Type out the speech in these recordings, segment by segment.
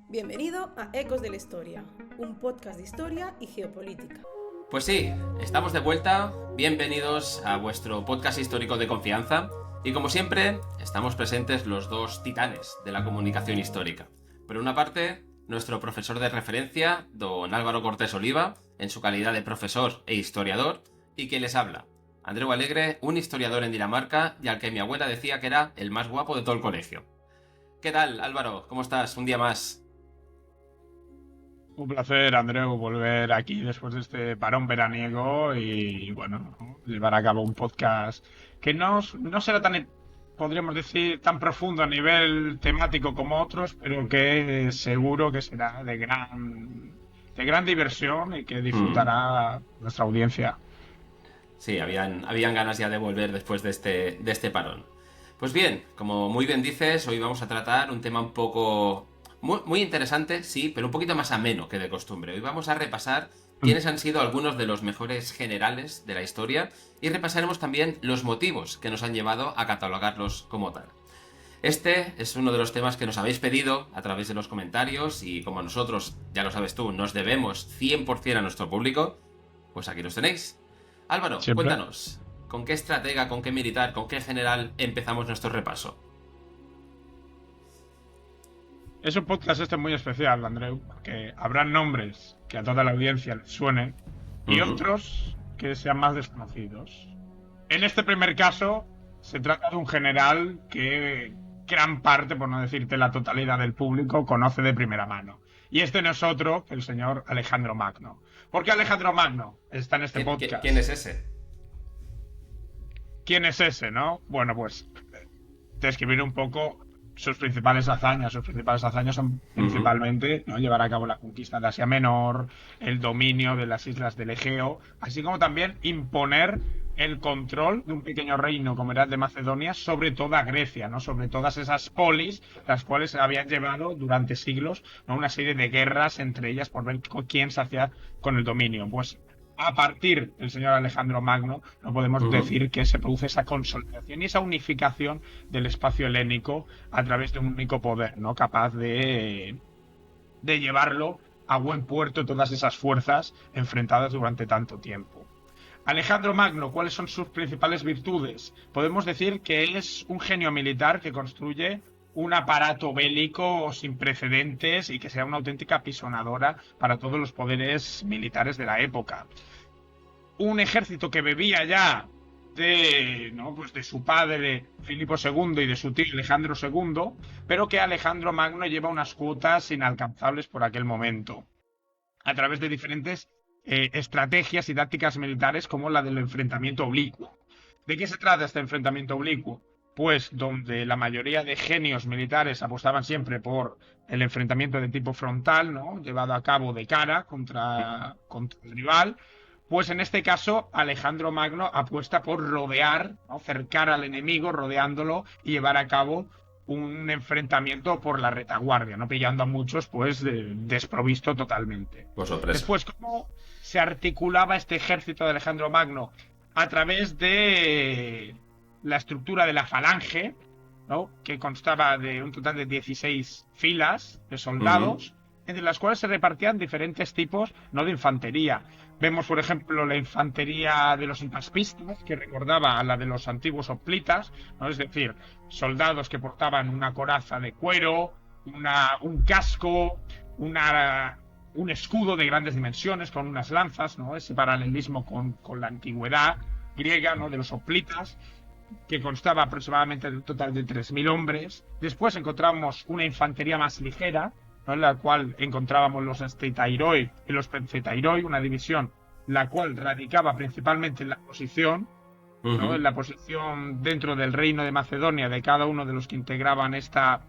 Bienvenido a Ecos de la Historia, un podcast de historia y geopolítica. Pues sí, estamos de vuelta, bienvenidos a vuestro podcast histórico de confianza y como siempre estamos presentes los dos titanes de la comunicación histórica. Por una parte, nuestro profesor de referencia, don Álvaro Cortés Oliva, en su calidad de profesor e historiador, y quien les habla, Andreu Alegre, un historiador en Dinamarca y al que mi abuela decía que era el más guapo de todo el colegio. ¿Qué tal, Álvaro? ¿Cómo estás? Un día más. Un placer, Andreu, volver aquí después de este parón veraniego y, bueno, llevar a cabo un podcast que no será tan, podríamos decir, tan profundo a nivel temático como otros, pero que seguro que será de gran diversión y que disfrutará nuestra audiencia. Sí, habían ganas ya de volver después de este parón. Pues bien, como muy bien dices, hoy vamos a tratar un tema un poco... Muy interesante, sí, pero un poquito más ameno que de costumbre. Hoy vamos a repasar quiénes han sido algunos de los mejores generales de la historia y repasaremos también los motivos que nos han llevado a catalogarlos como tal. Este es uno de los temas que nos habéis pedido a través de los comentarios y como nosotros, ya lo sabes tú, nos debemos 100% a nuestro público, pues aquí los tenéis. Álvaro, Siempre. Cuéntanos, ¿con qué estratega, con qué militar, con qué general empezamos nuestro repaso? Es un podcast muy especial, Andreu, porque habrá nombres que a toda la audiencia les suenen y otros que sean más desconocidos. En este primer caso, se trata de un general que gran parte, por no decirte la totalidad del público, conoce de primera mano. Y este no es otro que el señor Alejandro Magno. ¿Por qué Alejandro Magno está en este podcast? ¿Quién es ese? ¿Quién es ese, no? Bueno, pues describir un poco sus principales hazañas. Sus principales hazañas son principalmente, ¿no?, llevar a cabo la conquista de Asia Menor, el dominio de las islas del Egeo, así como también imponer el control de un pequeño reino como era el de Macedonia sobre toda Grecia, ¿no?, sobre todas esas polis, las cuales habían llevado durante siglos, ¿no?, una serie de guerras entre ellas por ver quién se hacía con el dominio. Pues a partir del señor Alejandro Magno, no podemos decir que se produce esa consolidación y esa unificación del espacio helénico a través de un único poder, ¿no?, capaz de llevarlo a buen puerto todas esas fuerzas enfrentadas durante tanto tiempo. Alejandro Magno, ¿cuáles son sus principales virtudes? Podemos decir que es un genio militar que construye un aparato bélico sin precedentes y que sea una auténtica apisonadora para todos los poderes militares de la época. Un ejército que bebía ya de su padre Filipo II y de su tío Alejandro II, pero que Alejandro Magno lleva unas cuotas inalcanzables por aquel momento, a través de diferentes estrategias y tácticas militares como la del enfrentamiento oblicuo. ¿De qué se trata este enfrentamiento oblicuo? Pues donde la mayoría de genios militares apostaban siempre por el enfrentamiento de tipo frontal, ¿no?, llevado a cabo de cara contra el rival. Pues en este caso Alejandro Magno apuesta por rodear, ¿no?, cercar al enemigo, rodeándolo y llevar a cabo un enfrentamiento por la retaguardia, no pillando a muchos pues desprovisto totalmente. Por sorpresa. Después, ¿cómo se articulaba este ejército de Alejandro Magno? A través de la estructura de la falange, ¿no?, que constaba de un total de 16 filas de soldados, entre las cuales se repartían diferentes tipos, ¿no?, de infantería. Vemos, por ejemplo, la infantería de los impaspistas, que recordaba a la de los antiguos hoplitas, ¿no?, es decir, soldados que portaban una coraza de cuero, un casco, un escudo de grandes dimensiones con unas lanzas, ¿no?, ese paralelismo con la antigüedad griega, ¿no?, de los hoplitas, que constaba aproximadamente de un total de 3.000 hombres. Después encontramos una infantería más ligera, ¿no?, en la cual encontrábamos los Stetairoi y los Penzetairoi, una división la cual radicaba principalmente en la posición, ¿no?, en la posición dentro del reino de Macedonia de cada uno de los que integraban esta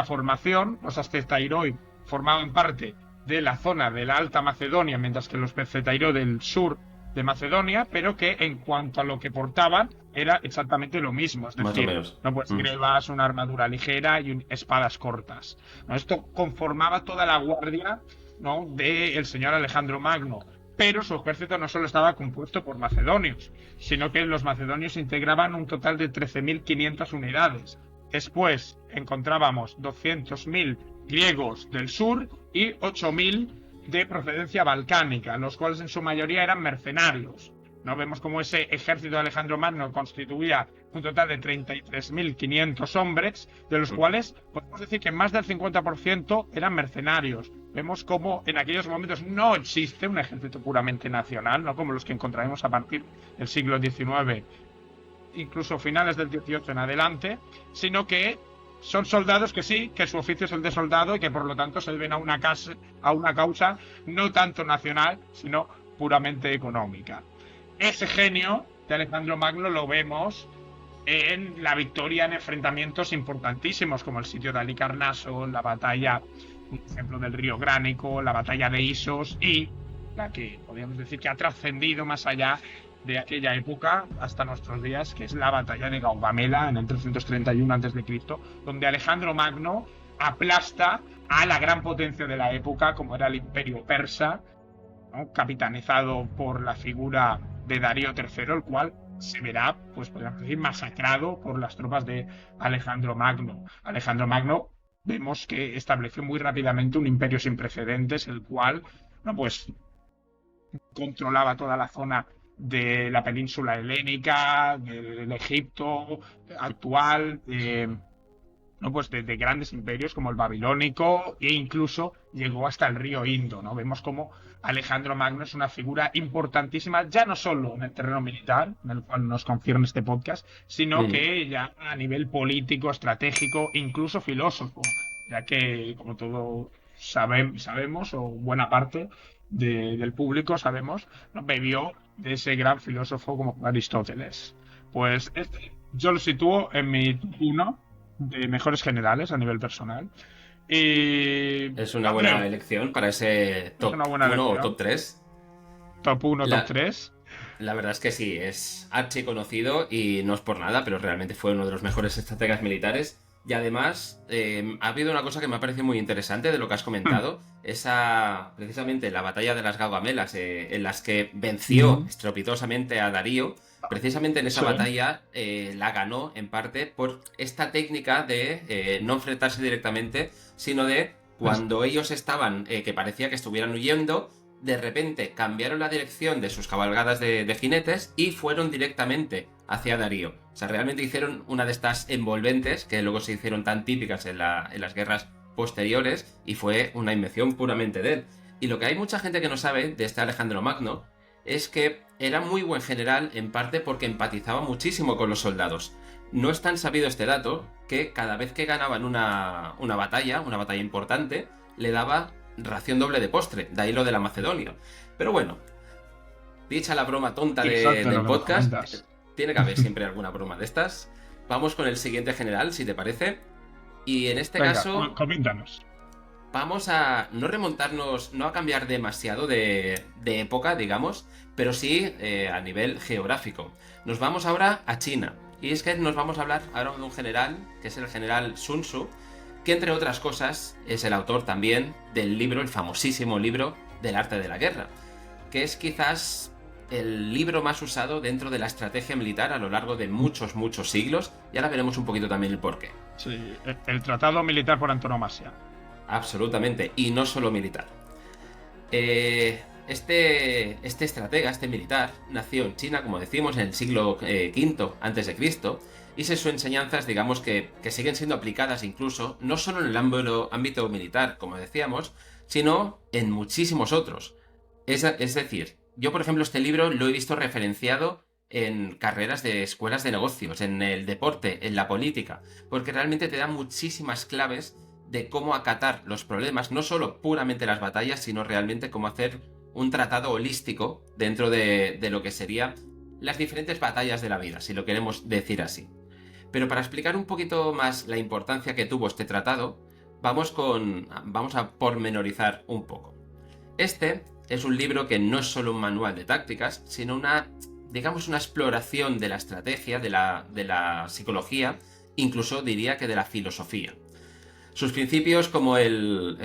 formación. Los Stetairoi formaban parte de la zona de la Alta Macedonia, mientras que los Penzetairoi del sur de Macedonia, pero que en cuanto a lo que portaban era exactamente lo mismo, es decir, no, pues grebas, una armadura ligera y espadas cortas, ¿no? Esto conformaba toda la guardia, ¿no?, del señor Alejandro Magno, pero su ejército no solo estaba compuesto por macedonios, sino que los macedonios integraban un total de 13.500 unidades. Después encontrábamos 200.000 griegos del sur y 8.000 de procedencia balcánica, los cuales en su mayoría eran mercenarios. ¿No? Vemos cómo ese ejército de Alejandro Magno constituía un total de 33.500 hombres, de los cuales podemos decir que más del 50% eran mercenarios. Vemos cómo en aquellos momentos no existe un ejército puramente nacional, no como los que encontraremos a partir del siglo XIX, incluso finales del XVIII en adelante, sino que son soldados que sí, que su oficio es el de soldado y que por lo tanto se deben a una causa no tanto nacional, sino puramente económica. Ese genio de Alejandro Magno lo vemos en la victoria en enfrentamientos importantísimos como el sitio de Halicarnaso, la batalla, por ejemplo, del río Gránico, la batalla de Isos y la que podríamos decir que ha trascendido más allá de aquella época hasta nuestros días, que es la batalla de Gaugamela en el 331 a.C., donde Alejandro Magno aplasta a la gran potencia de la época como era el Imperio Persa, ¿no? Capitanizado por la figura de Darío III, el cual se verá, pues podríamos decir, masacrado por las tropas de Alejandro Magno. Alejandro Magno vemos que estableció muy rápidamente un imperio sin precedentes, el cual, no, pues controlaba toda la zona de la península helénica, del Egipto actual, ¿no? Pues de grandes imperios como el babilónico e incluso llegó hasta el río Indo, ¿no? Vemos como Alejandro Magno es una figura importantísima, ya no solo en el terreno militar, en el cual nos concierne este podcast, sino que ya a nivel político, estratégico, incluso filósofo, ya que, como todos sabemos, o buena parte del público sabemos, ¿no? Bebió de ese gran filósofo como Aristóteles. Pues yo lo sitúo en mi top 1 de mejores generales a nivel personal. Y es una buena elección para ese top 1 o top 3. Top 1, top 3. La verdad es que sí, es archiconocido y no es por nada, pero realmente fue uno de los mejores estrategas militares. Y además, ha habido una cosa que me ha parecido muy interesante de lo que has comentado. Precisamente la batalla de las Gaugamelas, en las que venció estrepitosamente a Darío. Precisamente en esa batalla la ganó en parte por esta técnica de no enfrentarse directamente, sino de cuando ellos estaban, que parecía que estuvieran huyendo, de repente cambiaron la dirección de sus cabalgadas de jinetes y fueron directamente hacia Darío. O sea, realmente hicieron una de estas envolventes que luego se hicieron tan típicas en las guerras posteriores y fue una invención puramente de él. Y lo que hay mucha gente que no sabe de este Alejandro Magno es que era muy buen general en parte porque empatizaba muchísimo con los soldados. No es tan sabido este dato que cada vez que ganaban una batalla importante, le daba ración doble de postre, de ahí lo de la Macedonia. Pero bueno, dicha la broma tonta del podcast, tiene que haber siempre alguna broma de estas. Vamos con el siguiente general, si te parece. Y en este caso, coméntanos. Vamos a no remontarnos, no a cambiar demasiado de época, digamos, pero sí a nivel geográfico. Nos vamos ahora a China. Y es que nos vamos a hablar ahora de un general, que es el general Sun Tzu, que entre otras cosas es el autor también del libro, el famosísimo libro del arte de la guerra, que es quizás el libro más usado dentro de la estrategia militar a lo largo de muchos siglos, y ahora veremos un poquito también el porqué. Sí, el tratado militar por antonomasia. Absolutamente, y no solo militar. Este estratega, este militar, nació en China, como decimos, en el siglo V a.C., y sus enseñanzas, digamos, que siguen siendo aplicadas incluso, no solo en el ámbito militar, como decíamos, sino en muchísimos otros. Es decir, yo, por ejemplo, este libro lo he visto referenciado en carreras de escuelas de negocios, en el deporte, en la política, porque realmente te da muchísimas claves de cómo acatar los problemas, no solo puramente las batallas, sino realmente cómo hacer un tratado holístico dentro de lo que serían las diferentes batallas de la vida, si lo queremos decir así. Pero para explicar un poquito más la importancia que tuvo este tratado, vamos a pormenorizar un poco. Este es un libro que no es solo un manual de tácticas, sino una exploración de la estrategia, de la psicología, incluso diría que de la filosofía. Sus principios, como el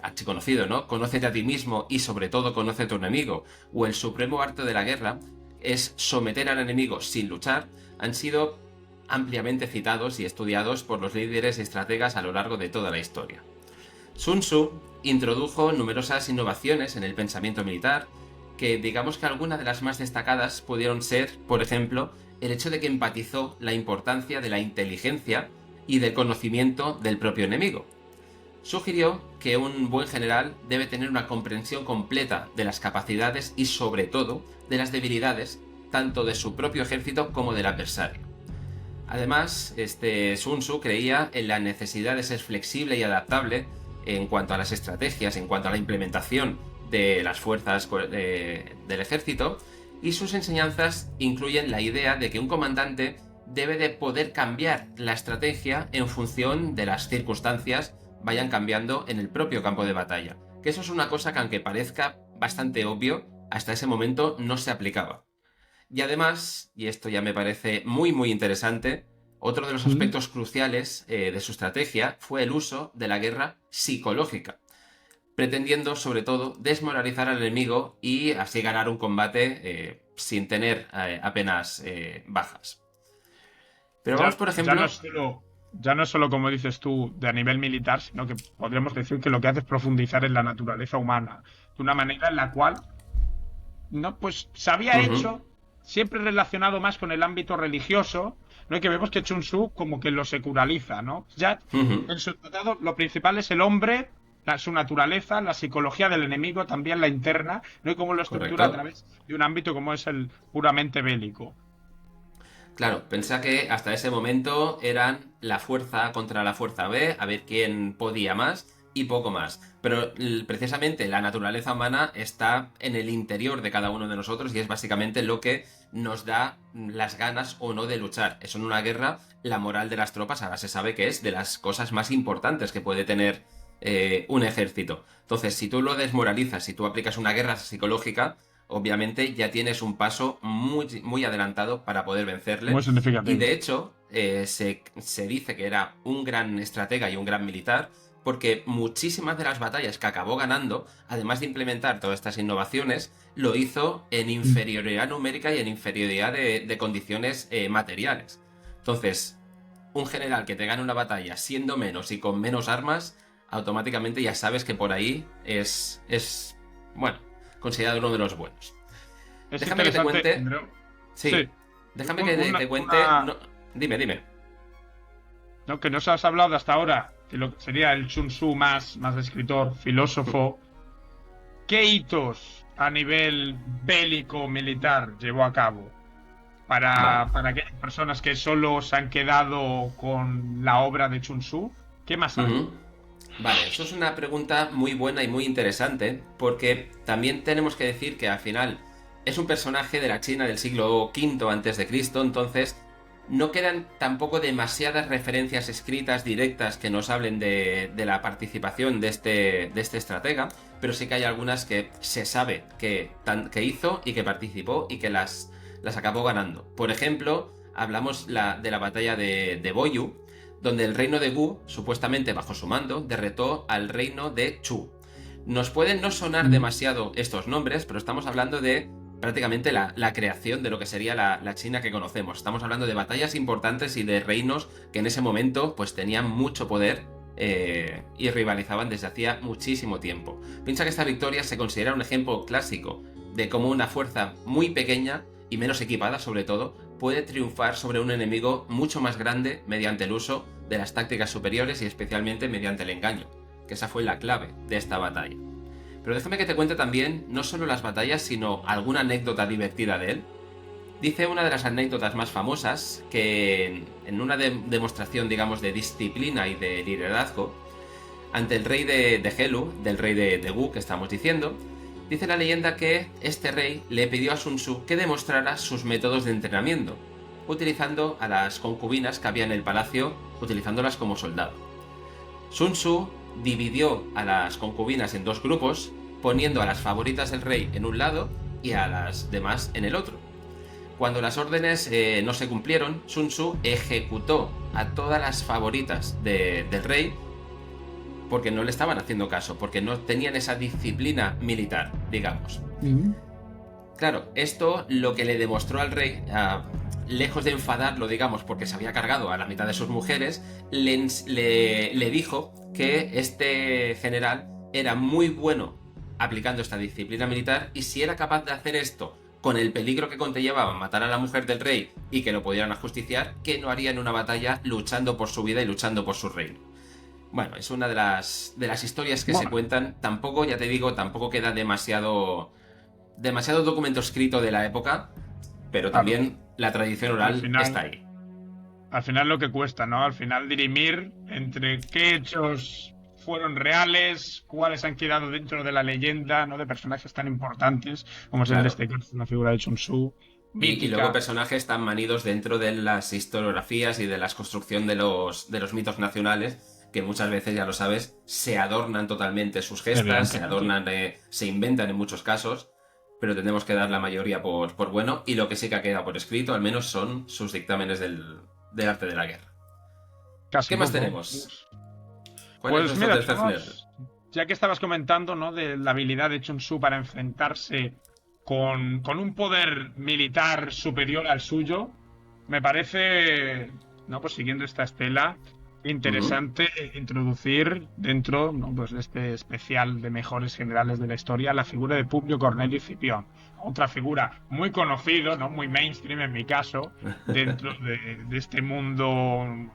archiconocido, ¿no? Conócete a ti mismo y sobre todo conoce a tu enemigo, o el supremo arte de la guerra, es someter al enemigo sin luchar, han sido ampliamente citados y estudiados por los líderes y estrategas a lo largo de toda la historia. Sun Tzu introdujo numerosas innovaciones en el pensamiento militar, que digamos que algunas de las más destacadas pudieron ser, por ejemplo, el hecho de que empatizó la importancia de la inteligencia y del conocimiento del propio enemigo. Sugirió que un buen general debe tener una comprensión completa de las capacidades y sobre todo de las debilidades tanto de su propio ejército como del adversario. Además, Sun Tzu creía en la necesidad de ser flexible y adaptable en cuanto a las estrategias, en cuanto a la implementación de las fuerzas del ejército, y sus enseñanzas incluyen la idea de que un comandante debe de poder cambiar la estrategia en función de las circunstancias vayan cambiando en el propio campo de batalla. Que eso es una cosa que, aunque parezca bastante obvio, hasta ese momento no se aplicaba. Y además, y esto ya me parece muy muy interesante, otro de los aspectos cruciales de su estrategia fue el uso de la guerra psicológica, pretendiendo sobre todo desmoralizar al enemigo y así ganar un combate sin tener apenas bajas. Pero vamos, por ejemplo... Ya no es solo, como dices tú, de a nivel militar, sino que podríamos decir que lo que hace es profundizar en la naturaleza humana, de una manera en la cual pues se había hecho siempre relacionado más con el ámbito religioso, ¿no? Y que vemos que Sun Tzu como que lo seculariza, ¿no? Ya en su tratado lo principal es el hombre, su naturaleza, la psicología del enemigo, también la interna, ¿no? Y cómo lo estructura a través de un ámbito como es el puramente bélico. Claro, pensá que hasta ese momento eran la fuerza contra la fuerza B, a ver quién podía más y poco más. Pero precisamente la naturaleza humana está en el interior de cada uno de nosotros y es básicamente lo que nos da las ganas o no de luchar. Eso en una guerra, la moral de las tropas ahora se sabe que es de las cosas más importantes que puede tener un ejército. Entonces, si tú lo desmoralizas, si tú aplicas una guerra psicológica, obviamente ya tienes un paso muy, muy adelantado para poder vencerle. Muy significativo. Y de hecho, se dice que era un gran estratega y un gran militar, porque muchísimas de las batallas que acabó ganando, además de implementar todas estas innovaciones, lo hizo en inferioridad numérica y en inferioridad de condiciones materiales. Entonces, un general que te gane una batalla siendo menos y con menos armas, automáticamente ya sabes que por ahí es bueno, considerado uno de los buenos. Déjame que te cuente... Sí. Déjame que te cuente... No, dime. No, que nos has hablado hasta ahora de lo que sería el Sun Tzu más escritor, filósofo. ¿Qué hitos a nivel bélico militar llevó a cabo? Para aquellas personas que solo se han quedado con la obra de Sun Tzu, ¿qué más hay? Vale, eso es una pregunta muy buena y muy interesante, porque también tenemos que decir que al final es un personaje de la China del siglo V a.C., entonces no quedan tampoco demasiadas referencias escritas directas que nos hablen de la participación de este estratega, pero sí que hay algunas que se sabe que hizo y que participó y que las acabó ganando. Por ejemplo, hablamos de la batalla de Boyu, donde el reino de Wu, supuestamente bajo su mando, derrotó al reino de Chu. Nos pueden no sonar demasiado estos nombres, pero estamos hablando de prácticamente la creación de lo que sería la China que conocemos. Estamos hablando de batallas importantes y de reinos que en ese momento pues tenían mucho poder y rivalizaban desde hacía muchísimo tiempo. Piensa que esta victoria se considera un ejemplo clásico de cómo una fuerza muy pequeña y menos equipada sobre todo, puede triunfar sobre un enemigo mucho más grande mediante el uso de las tácticas superiores y especialmente mediante el engaño, que esa fue la clave de esta batalla. Pero déjame que te cuente también no solo las batallas, sino alguna anécdota divertida de él. Dice una de las anécdotas más famosas que en una demostración, digamos, de disciplina y de liderazgo, ante el rey de Helu, del rey de Wu que estamos diciendo, dice la leyenda que este rey le pidió a Sun Tzu que demostrara sus métodos de entrenamiento, utilizando a las concubinas que había en el palacio, utilizándolas como soldado. Sun Tzu dividió a las concubinas en dos grupos, poniendo a las favoritas del rey en un lado y a las demás en el otro. Cuando las órdenes no se cumplieron, Sun Tzu ejecutó a todas las favoritas del rey porque no le estaban haciendo caso, porque no tenían esa disciplina militar, digamos. Claro, esto lo que le demostró al rey, lejos de enfadarlo, digamos, porque se había cargado a la mitad de sus mujeres, le dijo que este general era muy bueno aplicando esta disciplina militar, y si era capaz de hacer esto con el peligro que conllevaba matar a la mujer del rey y que lo pudieran ajusticiar, que no haría en una batalla luchando por su vida y luchando por su reino. Bueno, es una de las historias que se cuentan. Tampoco, ya te digo, tampoco queda demasiado documento escrito de la época, pero también la tradición oral está ahí. Al final lo que cuesta, ¿no? Al final dirimir entre qué hechos fueron reales, cuáles han quedado dentro de la leyenda, ¿no? De personajes tan importantes como es el de este caso, la figura de Sun Tzu. Y luego personajes tan manidos dentro de las historiografías y de la construcción de los mitos nacionales, que muchas veces, ya lo sabes, se adornan totalmente sus gestas, se inventan en muchos casos, pero tenemos que dar la mayoría por bueno, y lo que sí que ha quedado por escrito, al menos, son sus dictámenes del arte de la guerra. ¿Qué más tenemos? Pues mira, ya que estabas comentando, ¿no?, de la habilidad de Sun Tzu para enfrentarse con un poder militar superior al suyo, me parece, ¿no?, pues siguiendo esta estela, interesante introducir dentro, ¿no?, pues de este especial de mejores generales de la historia, la figura de Publio Cornelio Escipión. Otra figura muy conocido, ¿no?, muy mainstream en mi caso, dentro de este mundo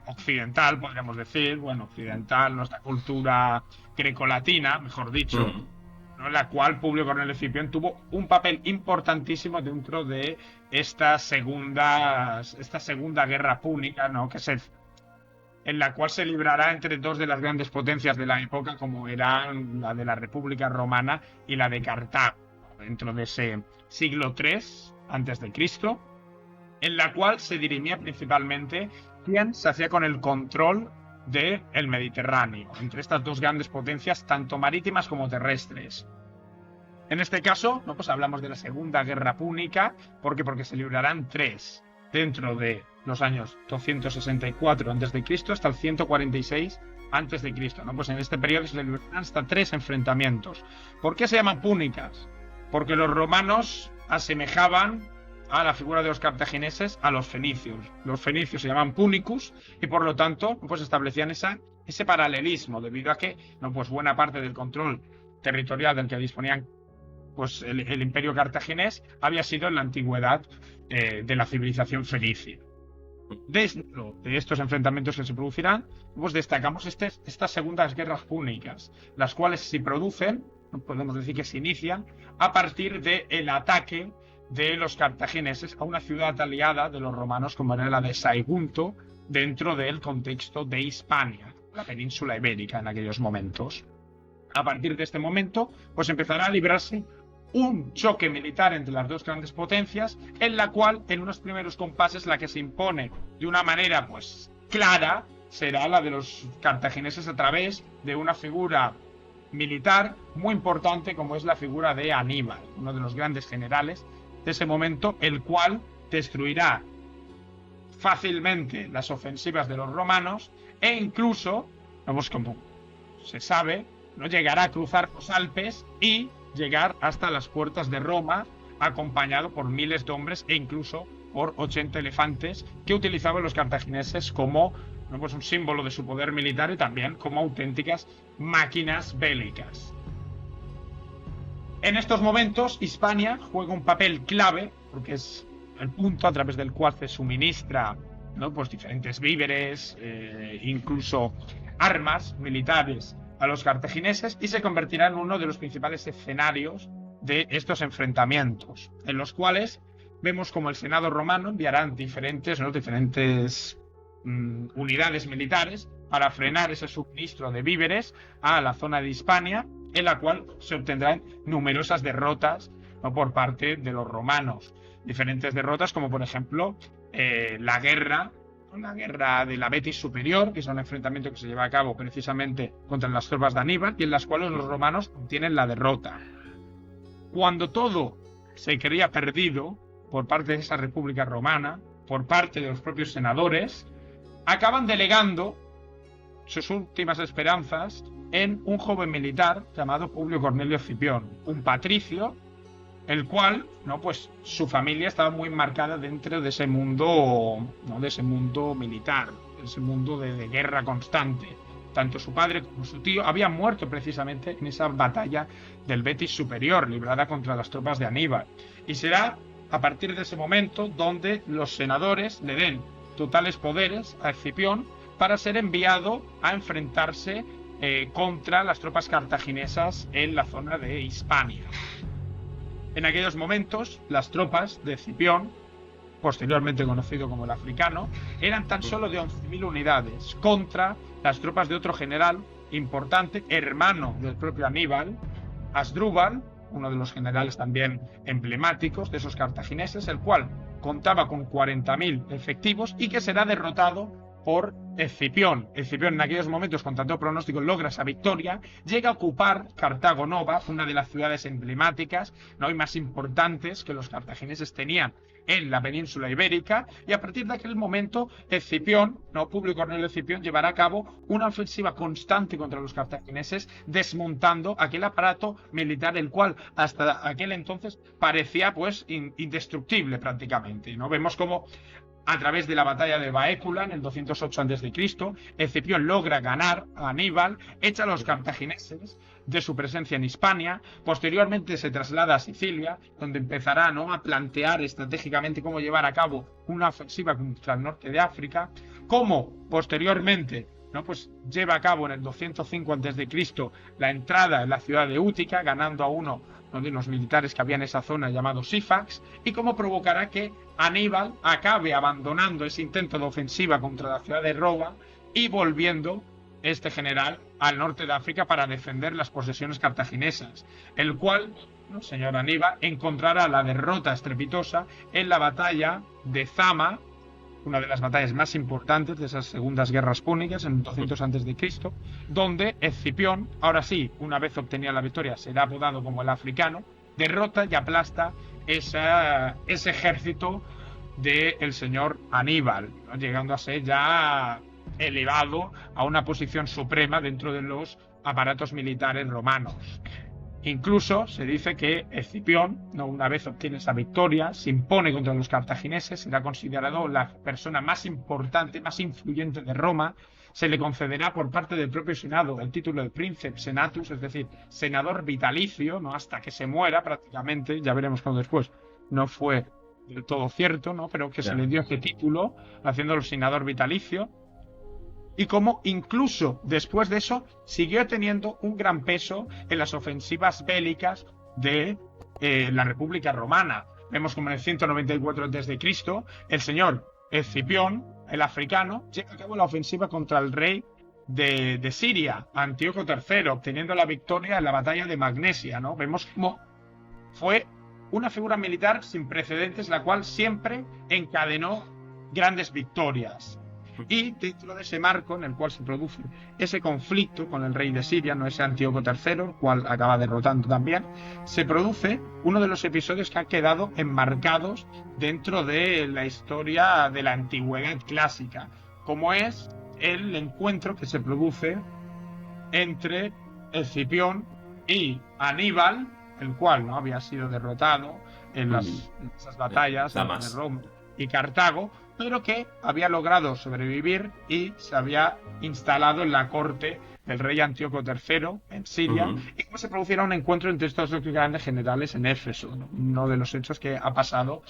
occidental, podríamos decir, bueno, occidental, nuestra cultura grecolatina, mejor dicho, ¿no?, en la cual Publio Cornelio Escipión tuvo un papel importantísimo dentro de esta segunda guerra púnica, ¿no?, en la cual se librará entre dos de las grandes potencias de la época, como eran la de la República Romana y la de Cartago, dentro de ese siglo III a.C., en la cual se dirimía principalmente quién se hacía con el control del Mediterráneo, entre estas dos grandes potencias, tanto marítimas como terrestres. En este caso, ¿no?, pues hablamos de la Segunda Guerra Púnica, porque se librarán tres, dentro de los años 264 a.C. hasta el 146 a.C., ¿no? Pues en este periodo se librarán hasta tres enfrentamientos. ¿Por qué se llaman púnicas? Porque los romanos asemejaban a la figura de los cartagineses a los fenicios. Los fenicios se llaman punicus y por lo tanto pues establecían ese paralelismo, debido a que, ¿no?, pues buena parte del control territorial del que disponían pues el imperio cartaginés había sido en la antigüedad de la civilización fenicia. Dentro de estos enfrentamientos que se producirán, pues destacamos estas segundas guerras púnicas, las cuales se producen, podemos decir que se inician, a partir del ataque de los cartagineses a una ciudad aliada de los romanos, como era la de Sagunto, dentro del contexto de Hispania, la península ibérica en aquellos momentos. A partir de este momento, pues empezará a librarse un choque militar entre las dos grandes potencias, en la cual, en unos primeros compases, la que se impone de una manera pues clara será la de los cartagineses a través de una figura militar muy importante, como es la figura de Aníbal, uno de los grandes generales de ese momento, el cual destruirá fácilmente las ofensivas de los romanos e incluso, vamos, como se sabe, no llegará a cruzar los Alpes y llegar hasta las puertas de Roma, acompañado por miles de hombres e incluso por 80 elefantes que utilizaban los cartagineses como, ¿no?, pues un símbolo de su poder militar y también como auténticas máquinas bélicas. En estos momentos, Hispania juega un papel clave, porque es el punto a través del cual se suministra, ¿no?, pues diferentes víveres, incluso armas militares a los cartagineses, y se convertirá en uno de los principales escenarios de estos enfrentamientos, en los cuales vemos como el Senado romano enviará diferentes unidades militares para frenar ese suministro de víveres a la zona de Hispania, en la cual se obtendrán numerosas derrotas, ¿no?, por parte de los romanos. Diferentes derrotas, como por ejemplo la guerra de la Betis Superior, que es un enfrentamiento que se lleva a cabo precisamente contra las tropas de Aníbal, y en las cuales los romanos obtienen la derrota. Cuando todo se creía perdido por parte de esa República Romana, por parte de los propios senadores, acaban delegando sus últimas esperanzas en un joven militar llamado Publio Cornelio Escipión, un patricio el cual, ¿no? Pues su familia estaba muy marcada dentro de ese mundo, ¿no? De ese mundo militar, de ese mundo de guerra constante. Tanto su padre como su tío habían muerto precisamente en esa batalla del Betis Superior, librada contra las tropas de Aníbal. Y será a partir de ese momento donde los senadores le den totales poderes a Escipión para ser enviado a enfrentarse contra las tropas cartaginesas en la zona de Hispania. En aquellos momentos, las tropas de Escipión, posteriormente conocido como el Africano, eran tan solo de 11.000 unidades contra las tropas de otro general importante, hermano del propio Aníbal, Asdrúbal, uno de los generales también emblemáticos de esos cartagineses, el cual contaba con 40.000 efectivos y que será derrotado por Escipión. Escipión en aquellos momentos, con tanto pronóstico, logra esa victoria, llega a ocupar Cartago Nova, una de las ciudades emblemáticas, ¿no? Y más importantes que los cartagineses tenían en la península ibérica, y a partir de aquel momento Escipión, ¿no? Publio Cornelio Escipión, llevará a cabo una ofensiva constante contra los cartagineses, desmontando aquel aparato militar, el cual hasta aquel entonces parecía pues indestructible prácticamente, ¿no? Vemos como a través de la batalla de Baécula en el 208 a.C., Escipión logra ganar a Aníbal, echa a los cartagineses de su presencia en Hispania, posteriormente se traslada a Sicilia, donde empezará, ¿no? a plantear estratégicamente cómo llevar a cabo una ofensiva contra el norte de África, cómo posteriormente, ¿no? pues lleva a cabo en el 205 a.C. la entrada en la ciudad de Útica, ganando a uno de los militares que había en esa zona llamado Sífax, y cómo provocará que Aníbal acabe abandonando ese intento de ofensiva contra la ciudad de Roma y volviendo este general al norte de África para defender las posesiones cartaginesas, el cual, ¿no? señor Aníbal, encontrará la derrota estrepitosa en la batalla de Zama, una de las batallas más importantes de esas segundas guerras púnicas en 200 a.C., donde Escipión, ahora sí, una vez obtenida la victoria, será apodado como el Africano, derrota y aplasta ese ejército del señor Aníbal, ¿no? llegando a ser ya elevado a una posición suprema dentro de los aparatos militares romanos. Incluso se dice que Escipión, ¿no? una vez obtiene esa victoria, se impone contra los cartagineses, será considerado la persona más importante, más influyente de Roma. Se le concederá por parte del propio Senado el título de Princeps Senatus, es decir, senador vitalicio, ¿no? hasta que se muera prácticamente. Ya veremos cómo después no fue del todo cierto, ¿no? pero que se le dio este título, haciéndolo senador vitalicio. Y como incluso después de eso siguió teniendo un gran peso en las ofensivas bélicas de la República Romana. Vemos como en el 194 a.C. el señor Escipión, el africano, lleva a cabo la ofensiva contra el rey de Siria, Antíoco III, obteniendo la victoria en la batalla de Magnesia, ¿no? Vemos como fue una figura militar sin precedentes, la cual siempre encadenó grandes victorias. Y dentro de ese marco en el cual se produce ese conflicto con el rey de Siria, no ese Antíoco III, el cual acaba derrotando también, se produce uno de los episodios que han quedado enmarcados dentro de la historia de la antigüedad clásica, como es el encuentro que se produce entre Escipión y Aníbal, el cual no había sido derrotado en esas batallas entre Roma y Cartago, pero que había logrado sobrevivir y se había instalado en la corte del rey Antíoco III en Siria, y cómo se produciera un encuentro entre estos dos grandes generales en Éfeso, ¿no? Uno de los hechos que ha pasado,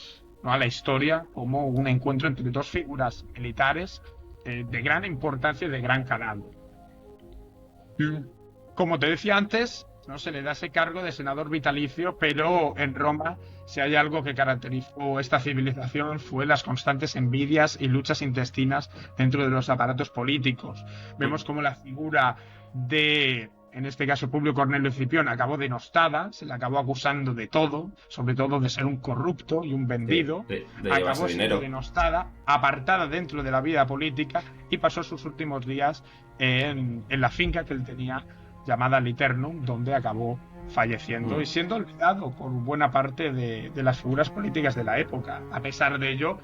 ¿no? a la historia como un encuentro entre dos figuras militares de gran importancia y de gran calado. Como te decía antes, no se le da ese cargo de senador vitalicio, pero en Roma, si hay algo que caracterizó esta civilización, fue las constantes envidias y luchas intestinas dentro de los aparatos políticos. Vemos cómo la figura de, en este caso, Publio Cornelio Escipión acabó denostada, se le acabó acusando de todo, sobre todo de ser un corrupto y un vendido. De acabó siendo denostada, apartada dentro de la vida política, y pasó sus últimos días en la finca que él tenía llamada Liternum, donde acabó falleciendo y siendo olvidado por buena parte de las figuras políticas de la época. A pesar de ello,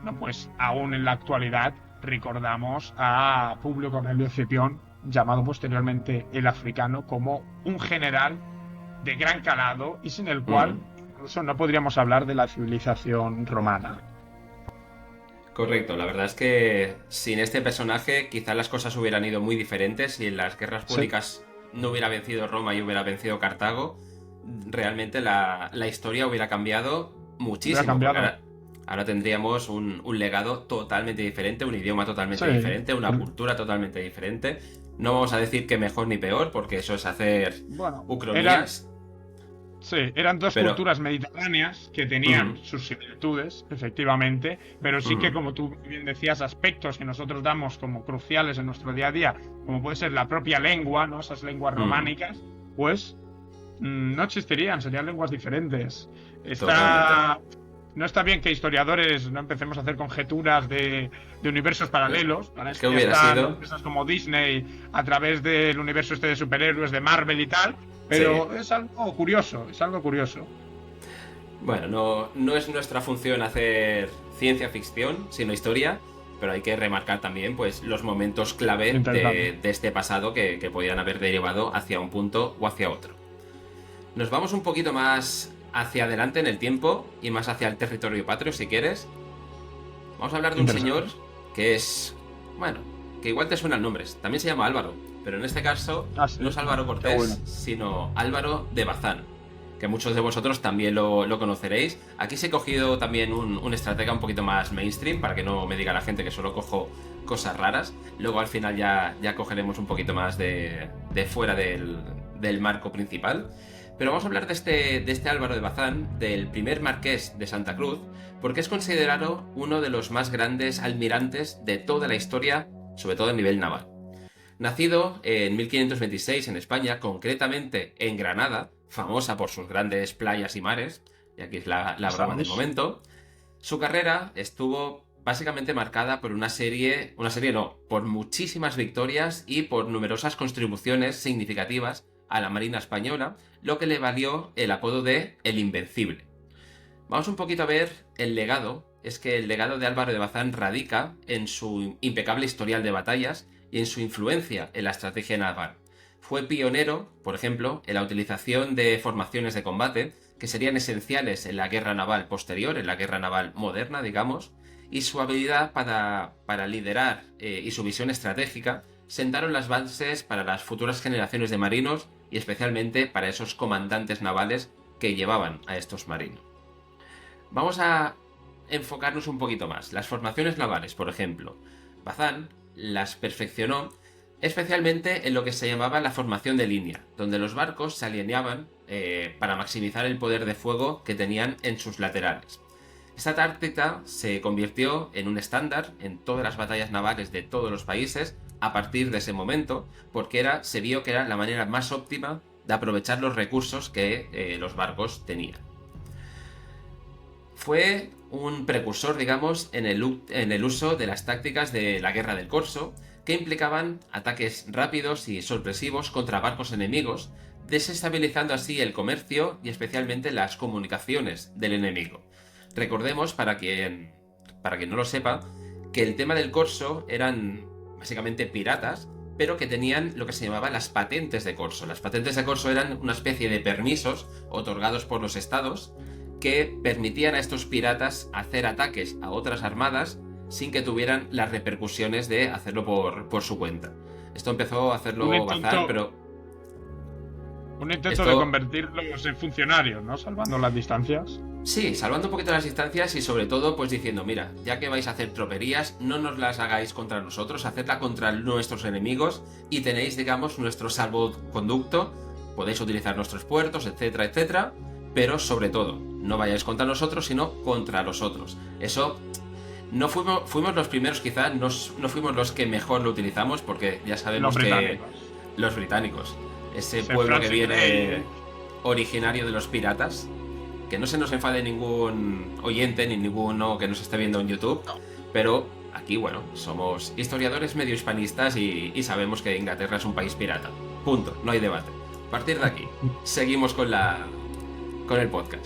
no, pues aún en la actualidad recordamos a Publio Cornelio Escipión, llamado posteriormente el Africano, como un general de gran calado y sin el cual incluso no podríamos hablar de la civilización romana. Correcto, la verdad es que sin este personaje quizás las cosas hubieran ido muy diferentes. Si en las guerras púnicas no hubiera vencido Roma y hubiera vencido Cartago, realmente la historia hubiera cambiado muchísimo. Ahora tendríamos un legado totalmente diferente, un idioma totalmente diferente, una cultura totalmente diferente. No vamos a decir que mejor ni peor, porque eso es hacer ucronías. Eran dos culturas mediterráneas que tenían sus similitudes, efectivamente, pero sí que, como tú bien decías, aspectos que nosotros damos como cruciales en nuestro día a día, como puede ser la propia lengua, ¿no? Esas lenguas románicas, pues no existirían, serían lenguas diferentes. No está bien que historiadores no empecemos a hacer conjeturas de universos paralelos. Para eso hubiera sido empresas como Disney a través del universo de superhéroes de Marvel y tal. Pero es algo curioso, Bueno, no es nuestra función hacer ciencia ficción, sino historia, pero hay que remarcar también pues los momentos clave de este pasado que podían haber derivado hacia un punto o hacia otro. Nos vamos un poquito más hacia adelante en el tiempo y más hacia el territorio patrio, si quieres. Vamos a hablar de un señor que es... Bueno, que igual te suena el nombre. También se llama Álvaro. Pero en este caso no es Álvaro Cortés, sino Álvaro de Bazán, que muchos de vosotros también lo conoceréis. Aquí se he cogido también un estratega un poquito más mainstream, para que no me diga la gente que solo cojo cosas raras. Luego al final ya cogeremos un poquito más de fuera del marco principal. Pero vamos a hablar de este Álvaro de Bazán, del primer marqués de Santa Cruz, porque es considerado uno de los más grandes almirantes de toda la historia, sobre todo a nivel naval. Nacido en 1526 en España, concretamente en Granada, famosa por sus grandes playas y mares, y aquí es la broma del momento, su carrera estuvo básicamente marcada por por muchísimas victorias y por numerosas contribuciones significativas a la Marina Española, lo que le valió el apodo de El Invencible. Vamos un poquito a ver el legado. Es que el legado de Álvaro de Bazán radica en su impecable historial de batallas y en su influencia en la estrategia naval. Fue pionero, por ejemplo, en la utilización de formaciones de combate que serían esenciales en la guerra naval posterior, en la guerra naval moderna, digamos, y su habilidad para liderar y su visión estratégica sentaron las bases para las futuras generaciones de marinos y especialmente para esos comandantes navales que llevaban a estos marinos. Vamos a enfocarnos un poquito más. Las formaciones navales, por ejemplo. Bazán las perfeccionó especialmente en lo que se llamaba la formación de línea, donde los barcos se alineaban para maximizar el poder de fuego que tenían en sus laterales. Esta táctica se convirtió en un estándar en todas las batallas navales de todos los países a partir de ese momento, porque se vio que era la manera más óptima de aprovechar los recursos que los barcos tenían. Fue un precursor, digamos, en el uso de las tácticas de la Guerra del Corso, que implicaban ataques rápidos y sorpresivos contra barcos enemigos, desestabilizando así el comercio y especialmente las comunicaciones del enemigo. Recordemos, para quien no lo sepa, que el tema del corso eran básicamente piratas, pero que tenían lo que se llamaba las patentes de corso. Las patentes de corso eran una especie de permisos otorgados por los estados que permitían a estos piratas hacer ataques a otras armadas sin que tuvieran las repercusiones de hacerlo por su cuenta. Esto empezó a hacerlo Bazán, pero... Un intento de convertirlos en funcionarios, ¿no? Salvando las distancias. Sí, salvando un poquito las distancias y sobre todo pues diciendo, mira, ya que vais a hacer troperías, no nos las hagáis contra nosotros, hacedla contra nuestros enemigos y tenéis, digamos, nuestro salvoconducto, podéis utilizar nuestros puertos, etcétera, etcétera, pero sobre todo, no vayáis contra nosotros, sino contra los otros. Eso, no fuimos los primeros quizás, no fuimos los que mejor lo utilizamos, porque ya sabemos que los británicos, ese pueblo que viene originario de los piratas, que no se nos enfade ningún oyente ni ninguno que nos esté viendo en YouTube, pero aquí, bueno, somos historiadores medio hispanistas y sabemos que Inglaterra es un país pirata. Punto, no hay debate. A partir de aquí, seguimos con el podcast.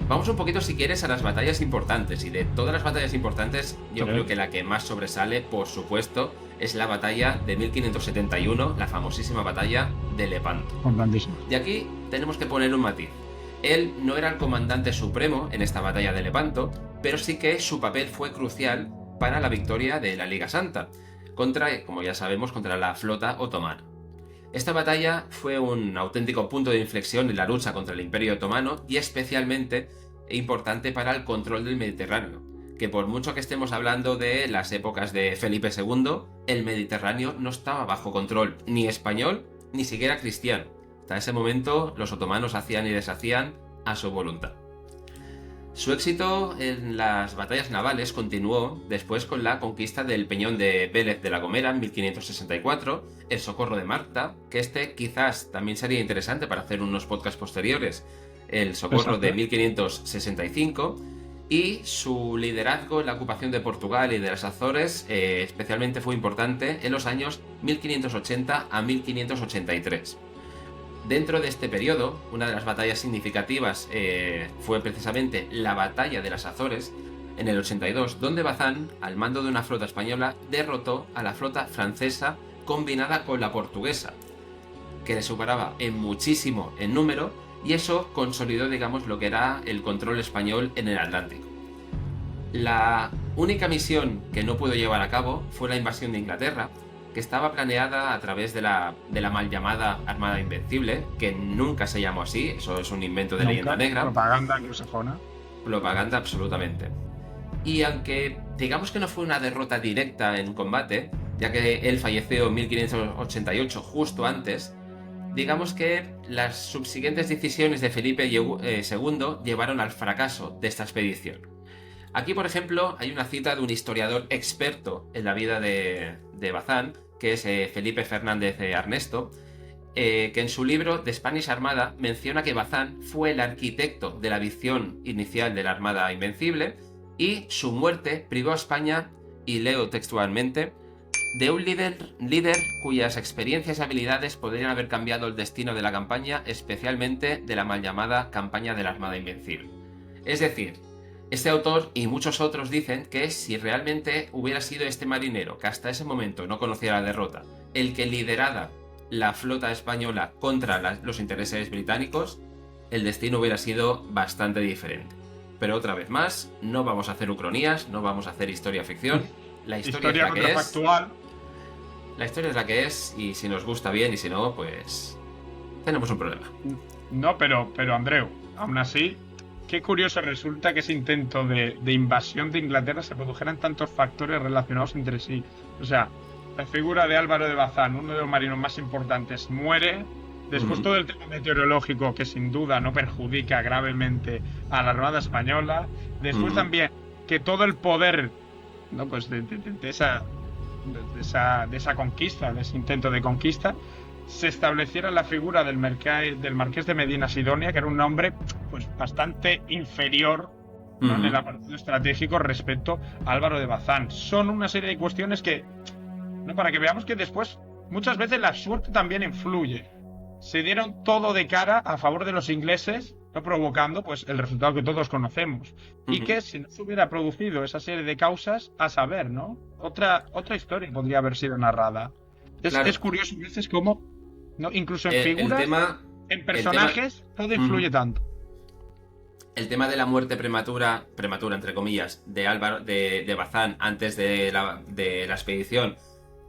Vamos un poquito, si quieres, a las batallas importantes. Y de todas las batallas importantes, yo creo que la que más sobresale, por supuesto, es la batalla de 1571, la famosísima batalla de Lepanto. Importantísimo. Y aquí tenemos que poner un matiz. Él no era el comandante supremo en esta batalla de Lepanto, pero sí que su papel fue crucial para la victoria de la Liga Santa, como ya sabemos, contra la flota otomana. Esta batalla fue un auténtico punto de inflexión en la lucha contra el Imperio Otomano y especialmente importante para el control del Mediterráneo, que por mucho que estemos hablando de las épocas de Felipe II, el Mediterráneo no estaba bajo control ni español ni siquiera cristiano. Hasta ese momento los otomanos hacían y deshacían a su voluntad. Su éxito en las batallas navales continuó después con la conquista del Peñón de Vélez de la Gomera en 1564, el Socorro de Malta, que quizás también sería interesante para hacer unos podcasts posteriores, el Socorro de 1565, y su liderazgo en la ocupación de Portugal y de las Azores especialmente fue importante en los años 1580 a 1583. Dentro de este periodo, una de las batallas significativas fue precisamente la Batalla de las Azores, en el 82, donde Bazán, al mando de una flota española, derrotó a la flota francesa combinada con la portuguesa, que le superaba muchísimo en número, y eso consolidó, digamos, lo que era el control español en el Atlántico. La única misión que no pudo llevar a cabo fue la invasión de Inglaterra, que estaba planeada a través de la mal llamada Armada Invencible, que nunca se llamó así, eso es un invento de leyenda negra. Propaganda anglosajona. Propaganda, absolutamente. Y aunque digamos que no fue una derrota directa en combate, ya que él falleció en 1588, justo antes, digamos que las subsiguientes decisiones de Felipe II llevaron al fracaso de esta expedición. Aquí, por ejemplo, hay una cita de un historiador experto en la vida de Bazán, que es Felipe Fernández Arnesto, que en su libro The Spanish Armada menciona que Bazán fue el arquitecto de la visión inicial de la Armada Invencible y su muerte privó a España, y leo textualmente, de un líder cuyas experiencias y habilidades podrían haber cambiado el destino de la campaña, especialmente de la mal llamada campaña de la Armada Invencible. Es decir, este autor y muchos otros dicen que si realmente hubiera sido este marinero, que hasta ese momento no conocía la derrota, el que liderara la flota española contra los intereses británicos, el destino hubiera sido bastante diferente. Pero otra vez más, no vamos a hacer ucronías, no vamos a hacer historia ficción. La historia es la que es. La historia es la que es, y si nos gusta bien y si no, pues tenemos un problema. No, pero Andreu, aún así, qué curioso resulta que ese intento de invasión de Inglaterra se produjeran tantos factores relacionados entre sí. O sea, la figura de Álvaro de Bazán, uno de los marinos más importantes, muere. Después todo el tema meteorológico, que sin duda no perjudica gravemente a la Armada Española. Después también que todo el poder, ¿no?, pues de esa conquista, de ese intento de conquista, se estableciera la figura del marqués de Medina Sidonia, que era un hombre pues bastante inferior, ¿no?, en el apartado estratégico respecto a Álvaro de Bazán. Son una serie de cuestiones que, ¿no?, para que veamos que después muchas veces la suerte también influye. Se dieron todo de cara a favor de los ingleses, no provocando pues el resultado que todos conocemos. Y que si no se hubiera producido esa serie de causas, a saber, ¿no?, otra historia podría haber sido narrada. Claro. Es curioso a veces cómo, ¿no?, incluso en figuras, en personajes, todo influye tanto. El tema de la muerte prematura entre comillas, de Bazán antes de la expedición,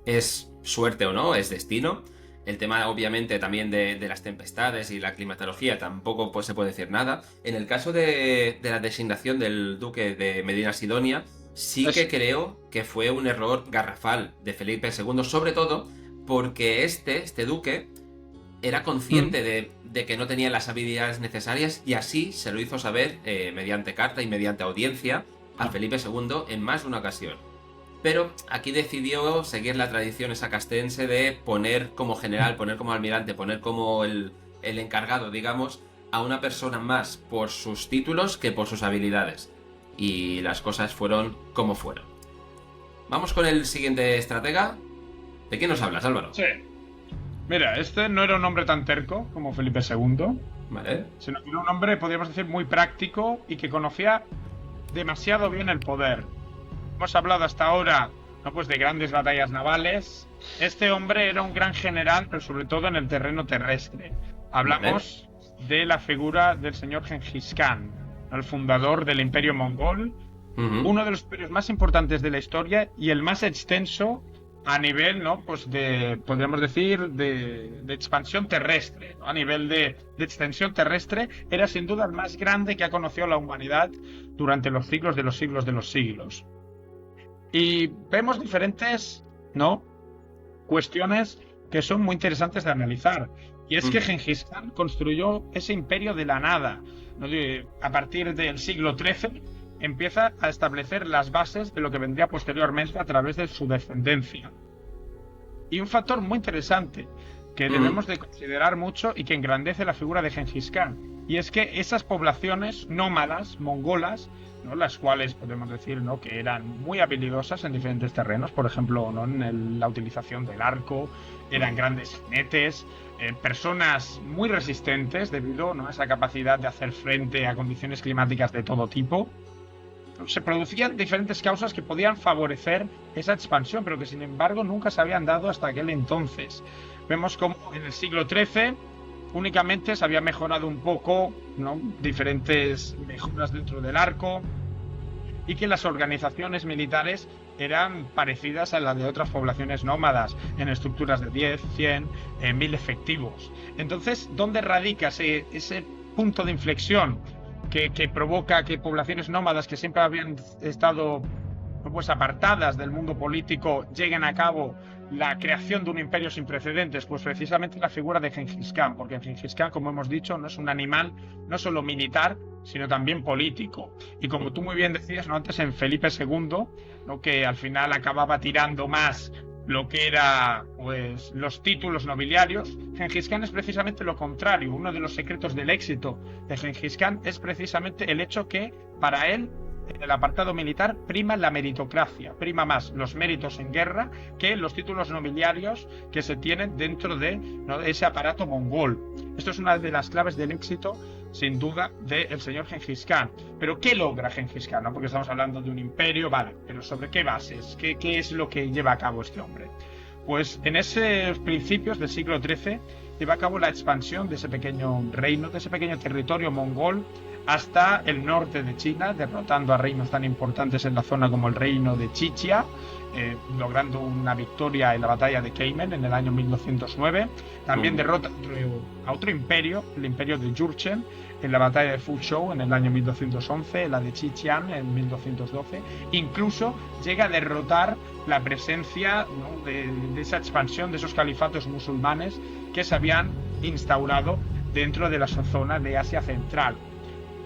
¿es suerte o no? ¿Es destino? El tema, obviamente, también de las tempestades y la climatología tampoco pues, se puede decir nada. En el caso de la designación del duque de Medina Sidonia, sí que creo que fue un error garrafal de Felipe II, sobre todo porque este duque era consciente de que no tenía las habilidades necesarias, y así se lo hizo saber mediante carta y mediante audiencia a Felipe II en más de una ocasión. Pero aquí decidió seguir la tradición esa castense de poner como general, poner como almirante, poner como el encargado, digamos, a una persona más por sus títulos que por sus habilidades. Y las cosas fueron como fueron. Vamos con el siguiente estratega. ¿De qué nos hablas, Álvaro? Sí. Mira, este no era un hombre tan terco como Felipe II. Vale. Sino que era un hombre, podríamos decir, muy práctico y que conocía demasiado bien el poder. Hemos hablado hasta ahora, ¿no?, pues de grandes batallas navales. Este hombre era un gran general, pero sobre todo en el terreno terrestre. Hablamos de la figura del señor Gengis Khan, el fundador del Imperio Mongol, uno de los imperios más importantes de la historia y el más extenso a nivel, ¿no? Pues podríamos decir, de expansión terrestre, ¿no? A nivel de extensión terrestre, era sin duda el más grande que ha conocido la humanidad durante los siglos de los siglos de los siglos. Y vemos diferentes, ¿no?, cuestiones que son muy interesantes de analizar. Y es que Gengis Khan construyó ese imperio de la nada, ¿no? A partir del siglo XIII empieza a establecer las bases de lo que vendría posteriormente a través de su descendencia. Y un factor muy interesante que debemos de considerar mucho y que engrandece la figura de Gengis Khan, y es que esas poblaciones nómadas mongolas, ¿no?, las cuales podemos decir, ¿no?, que eran muy habilidosas en diferentes terrenos, por ejemplo, ¿no?, en la utilización del arco, eran grandes jinetes, personas muy resistentes debido, ¿no?, a esa capacidad de hacer frente a condiciones climáticas de todo tipo. Se producían diferentes causas que podían favorecer esa expansión, pero que sin embargo nunca se habían dado hasta aquel entonces. Vemos como en el siglo XIII únicamente se había mejorado un poco, ¿no?, diferentes mejoras dentro del arco, y que las organizaciones militares eran parecidas a las de otras poblaciones nómadas, en estructuras de 10, 100, 1000 efectivos. Entonces, ¿dónde radica ese punto de inflexión que provoca que poblaciones nómadas que siempre habían estado, pues, apartadas del mundo político lleguen a cabo la creación de un imperio sin precedentes? Pues precisamente la figura de Gengis Khan, porque Gengis Khan, como hemos dicho, no es un animal no solo militar, sino también político. Y como tú muy bien decías, ¿no?, antes en Felipe II, ¿no?, que al final acababa tirando más lo que era, pues, los títulos nobiliarios, Gengis Khan es precisamente lo contrario. Uno de los secretos del éxito de Gengis Khan es precisamente el hecho que para él, en el apartado militar, prima la meritocracia, prima más los méritos en guerra que los títulos nobiliarios que se tienen dentro de, ¿no?, ese aparato mongol. Esto es una de las claves del éxito, sin duda, del señor Gengis Khan. Pero ¿qué logra Gengis Khan, no? Porque estamos hablando de un imperio, vale, pero ¿sobre qué bases? ¿Qué es lo que lleva a cabo este hombre? Pues en esos principios del siglo XIII lleva a cabo la expansión de ese pequeño reino, de ese pequeño territorio mongol, hasta el norte de China, derrotando a reinos tan importantes en la zona como el reino de Chichia, logrando una victoria en la batalla de Keimen en el año 1209. También derrota a otro imperio, el imperio de Jurchen, en la batalla de Fuzhou en el año 1211, la de Xi'an en 1212. Incluso llega a derrotar la presencia, ¿no?, de esa expansión de esos califatos musulmanes que se habían instaurado dentro de la zona de Asia Central.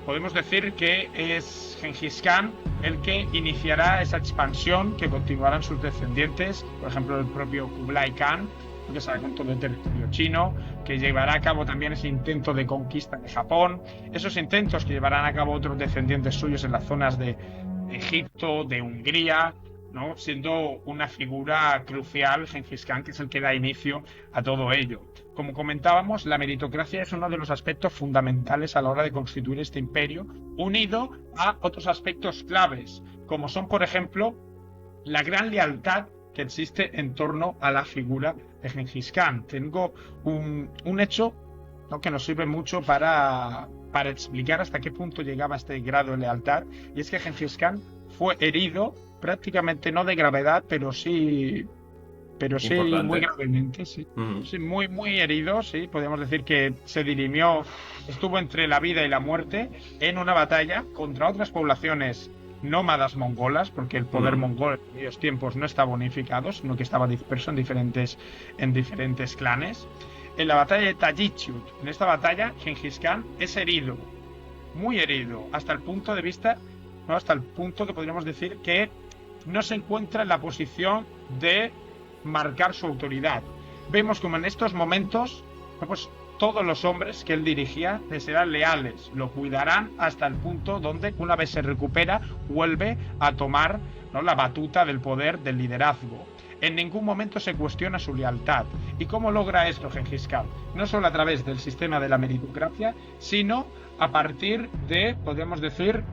Podemos decir que es Gengis Khan el que iniciará esa expansión que continuarán sus descendientes, por ejemplo el propio Kublai Khan, que sale con todo el territorio chino, que llevará a cabo también ese intento de conquista de Japón, esos intentos que llevarán a cabo otros descendientes suyos en las zonas de Egipto, de Hungría, ¿no?, siendo una figura crucial Gengis Khan, que es el que da inicio a todo ello. Como comentábamos, la meritocracia es uno de los aspectos fundamentales a la hora de constituir este imperio, unido a otros aspectos claves, como son, por ejemplo, la gran lealtad que existe en torno a la figura de Gengis Khan. Tengo un hecho, ¿no?, que nos sirve mucho para explicar hasta qué punto llegaba este grado de lealtad, y es que Gengis Khan fue herido, prácticamente no de gravedad, pero sí muy gravemente, sí. Sí, muy herido, sí. Podemos decir que se dirimió, estuvo entre la vida y la muerte en una batalla contra otras poblaciones nómadas mongolas, porque el poder mongol en aquellos tiempos no estaba unificado, sino que estaba disperso en diferentes clanes. En la batalla de Tajichut, en esta batalla, Gengis Khan es herido, muy herido, hasta el punto que podríamos decir que no se encuentra en la posición de marcar su autoridad. Vemos como en estos momentos, pues, todos los hombres que él dirigía le serán leales, lo cuidarán hasta el punto donde, una vez se recupera, vuelve a tomar, ¿no?, la batuta del poder, del liderazgo. En ningún momento se cuestiona su lealtad. ¿Y cómo logra esto Gengis Khan? No solo a través del sistema de la meritocracia, sino a partir de, podríamos decir,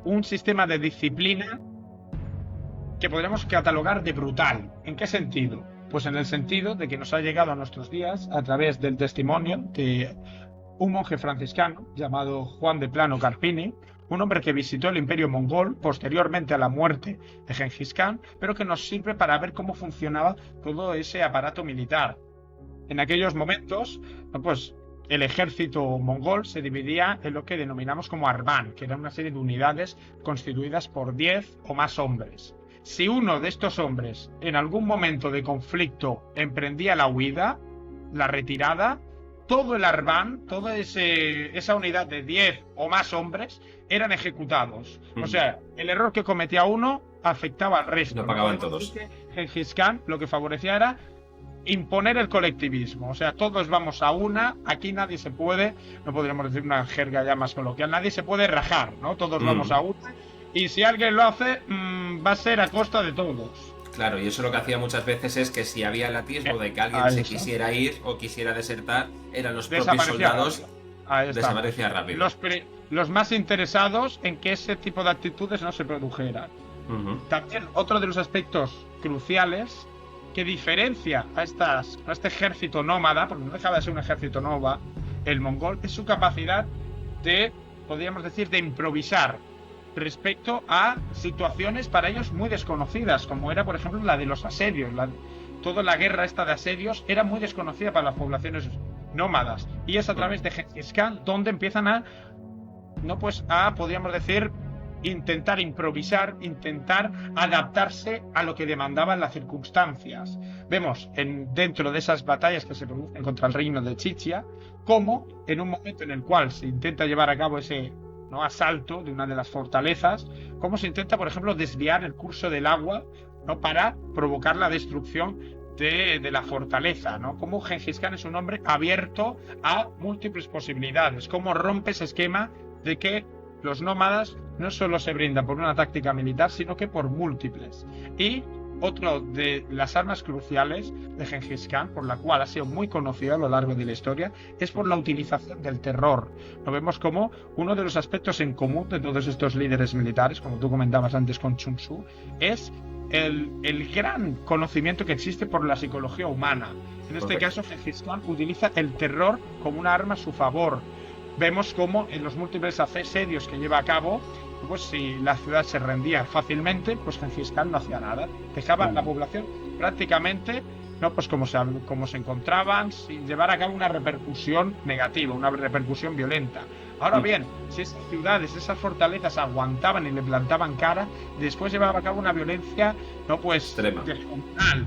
un sistema de disciplina que podríamos catalogar de brutal. ¿En qué sentido? Pues en el sentido de que nos ha llegado a nuestros días a través del testimonio de un monje franciscano llamado Juan de Plano Carpini, un hombre que visitó el imperio mongol posteriormente a la muerte de Gengis Khan, pero que nos sirve para ver cómo funcionaba todo ese aparato militar. En aquellos momentos, pues el ejército mongol se dividía en lo que denominamos como Arban, que era una serie de unidades constituidas por 10 o más hombres. Si uno de estos hombres en algún momento de conflicto emprendía la huida, la retirada, todo el Arban, toda esa unidad de 10 o más hombres eran ejecutados. O sea, el error que cometía uno afectaba al resto. Lo pagaban todos. Gengis Khan lo que favorecía era imponer el colectivismo. O sea, todos vamos a una, aquí nadie se puede, no podríamos decir una jerga ya más coloquial, nadie se puede rajar, ¿no? Todos vamos a una, y si alguien lo hace, va a ser a costa de todos. Claro, y eso lo que hacía muchas veces es que si había el atisbo de que alguien se quisiera ir o quisiera desertar, eran los propios soldados, desaparecía rápido. Los más interesados en que ese tipo de actitudes no se produjeran. También otro de los aspectos cruciales que diferencia a este ejército nómada, porque no dejaba de ser un ejército nómada, el mongol, es su capacidad de, podríamos decir, de improvisar respecto a situaciones para ellos muy desconocidas, como era, por ejemplo, la de los asedios. Toda la guerra esta de asedios era muy desconocida para las poblaciones nómadas, y es a través de Gengis Khan donde empiezan a, podríamos decir, intentar improvisar, intentar adaptarse a lo que demandaban las circunstancias. Vemos dentro de esas batallas que se producen contra el reino de Chichia, como en un momento en el cual se intenta llevar a cabo ese asalto de una de las fortalezas, cómo se intenta, por ejemplo, desviar el curso del agua, para provocar la destrucción de la fortaleza, Cómo Gengis Khan es un hombre abierto a múltiples posibilidades, cómo rompe ese esquema de que los nómadas no solo se brindan por una táctica militar, sino que por múltiples. Y otro de las armas cruciales de Gengis Khan, por la cual ha sido muy conocido a lo largo de la historia, es por la utilización del terror. Lo vemos como uno de los aspectos en común de todos estos líderes militares, como tú comentabas antes con Sun Tzu, es el gran conocimiento que existe por la psicología humana. En este caso, Gengis Khan utiliza el terror como una arma a su favor. Vemos cómo en los múltiples asedios que lleva a cabo, pues si la ciudad se rendía fácilmente, pues Gengis Khan no hacía nada. Dejaba a la población prácticamente, pues como se encontraban, sin llevar a cabo una repercusión negativa, una repercusión violenta. Ahora bien, si esas ciudades, esas fortalezas aguantaban y le plantaban cara, después llevaba a cabo una violencia, extrema, descomunal,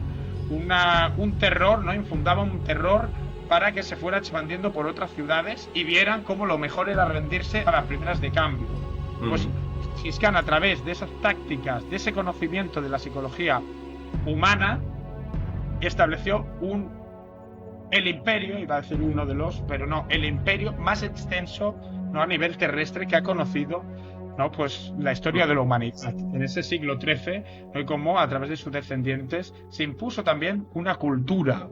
un terror, infundaba un terror para que se fuera expandiendo por otras ciudades y vieran cómo lo mejor era rendirse a las primeras de cambio. Pues Gengis Khan, a través de esas tácticas, de ese conocimiento de la psicología humana, estableció el imperio, iba a decir uno de los, pero no, el imperio más extenso, a nivel terrestre que ha conocido, pues la historia de la humanidad. En ese siglo XIII, y como a través de sus descendientes se impuso también una cultura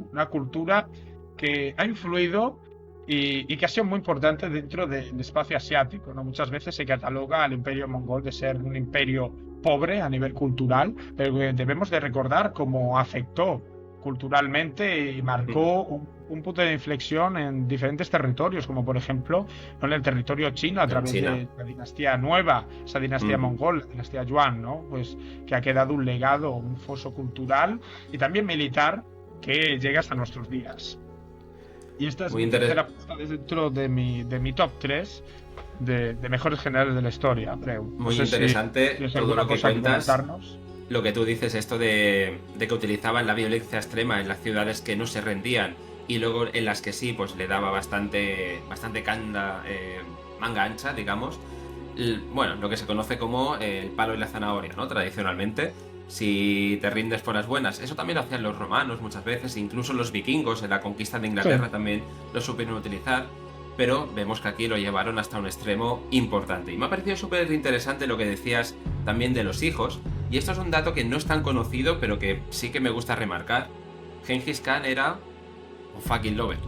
que ha influido y que ha sido muy importante dentro del espacio asiático, Muchas veces se cataloga al imperio mongol de ser un imperio pobre a nivel cultural, pero debemos de recordar cómo afectó culturalmente y marcó un punto de inflexión en diferentes territorios, como por ejemplo en el territorio chino a través de la dinastía nueva, esa dinastía mongol, la dinastía Yuan, pues que ha quedado un legado, un foso cultural y también militar que llega hasta nuestros días. Y esta es mi tercera puesta dentro de mi top 3 de mejores generales de la historia, creo. Muy interesante todo lo que cuentas. Lo que tú dices, esto de que utilizaban la violencia extrema en las ciudades que no se rendían y luego en las que sí, pues le daba bastante manga ancha, digamos. Bueno, lo que se conoce como el palo y la zanahoria, tradicionalmente. Si te rindes por las buenas. Eso también lo hacían los romanos muchas veces, incluso los vikingos en la conquista de Inglaterra también lo supieron utilizar, pero vemos que aquí lo llevaron hasta un extremo importante. Y me ha parecido súper interesante lo que decías también de los hijos, y esto es un dato que no es tan conocido, pero que sí que me gusta remarcar. Gengis Khan era un fucking lover,